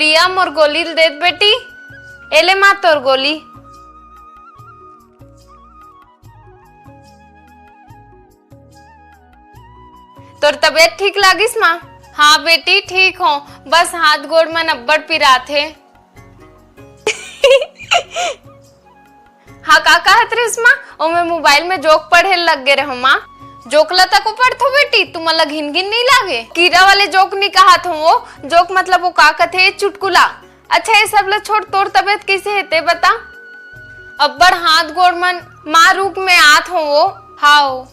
प्रिया मोर गोली देत बेटी, एले माँ तोर गोली। तोर तबीयत ठीक लागिस माँ? हाँ बेटी ठीक हो, बस हाथ गोड़ में नब्बड़ पिरात है। हाँ का कहत रहिस माँ? ओमे मोबाइल में जोक पढ़े लग गए रहो माँ। जोकला तक पढ़थो बेटी, तुम्हारा घिन घिन नहीं लागे? कीड़ा वाले जोक नहीं कहत हो, वो जोक मतलब वो का कथे चुटकुला। अच्छा ये सब ला छोड़, तोर तबीयत कैसे हेते बता? अब्बड़ हाथ गोड़ मन माँ रूप में आत हो वो। हाँ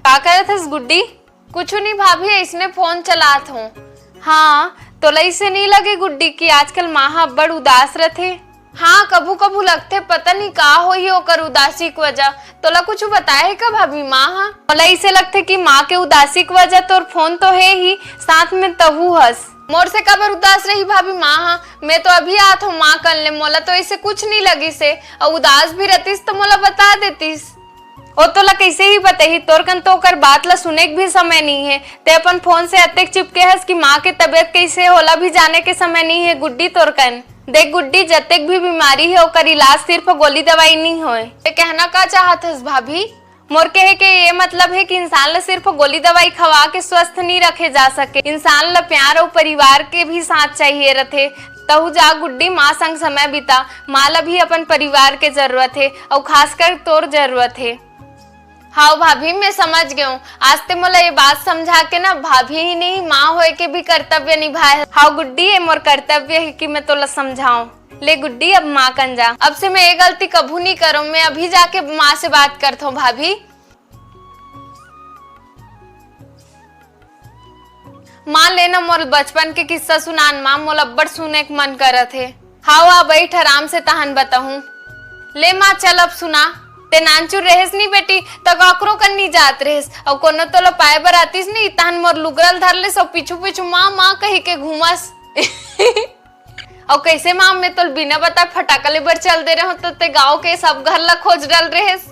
का करत हस गुड्डी? कुछ नहीं भाभी, इसने फोन चलात हूँ। हाँ तो लई से नहीं लगे गुड्डी की आजकल माँ अब्बड़ उदास रहते? हाँ कभू कभू लगते, पता नहीं का होई ओकर उदासी की वजह। तोला कुछ बताए का भाभी माँ? हाँ तोला इसे लगते कि माँ के उदासी की वजह तोर फोन तो है ही, साथ में तहु हस। मोर से कबर उदास रही भाभी माँ? हाँ मैं तो अभी आत हूँ माँ कल ले, मोला तो ऐसे कुछ नहीं लगी से। और उदास भी रहतीस तो मोला बता देतीस। ओ तोला कैसे ही बताही, तोर कन तो ओकर बात ला सुने के भी समय नहीं है। ते अपन फोन से अतेक चिपके हस कि माँ के तबीयत कैसे होला भी जाने के समय नहीं है गुड्डी तोर कन। देख गुड्डी, जतेक भी बीमारी है ओकर इलाज सिर्फ गोली दवाई नहीं होए। ते कहना का चाहत हस भाभी? मोर कहे के ये मतलब है कि इंसान ला सिर्फ गोली दवाई खवा के स्वस्थ नहीं रखे जा सके। इंसान ला प्यार और परिवार के भी साथ चाहिए रथे। तहु जा गुड्डी, माँ संग समय बिता। माँ ला भी अपन परिवार के जरूरत है और खासकर तोर जरूरत है। हाँ भाभी मैं समझ गई हूँ। आज ते मोला ये बात समझा के ना, भाभी ही नहीं माँ होए के भी कर्तव्य निभाए। हाँ गुड्डी, ये मोर कर्तव्य है कि मैं तोला समझाऊं। ले गुड्डी अब माँ कन जा, अब से मैं ये गलती कभू नहीं करूँ। मैं अभी जाके माँ से बात करता हूँ। भाभी माँ लेना मोर बचपन के किस्सा सुनान माँ, मोला अब्बड़ सुने के मन करत है। हाँ बैठ आराम से तहन बताहूँ। ले माँ चल अब सुना। ते नानचुर रहेस नहीं बेटी तो काकरो कन नहीं जात रहेस, और कोनो तो लो पाए बर आतीस नहीं, तहन मोर लुगरल धर ले सब पीछू पीछू माँ माँ कही के घूमस। और कैसे माँ मैं तो बिना बता फटाका ले बर चल दे रहे हो, तो ते गाँव के सब घर ला खोज डल रहेस।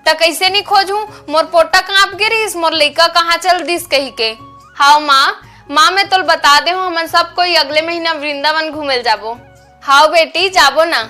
तो कैसे नहीं खोजूं? मोर पोटा कांप गिरिस, मोर लइका कहाँ चल दिस कही के। हाँ माँ मैं तो बता दे हूँ, हमन सब कोई अगले महीना वृंदावन घूमे जाबो। हाँ बेटी जाबो ना।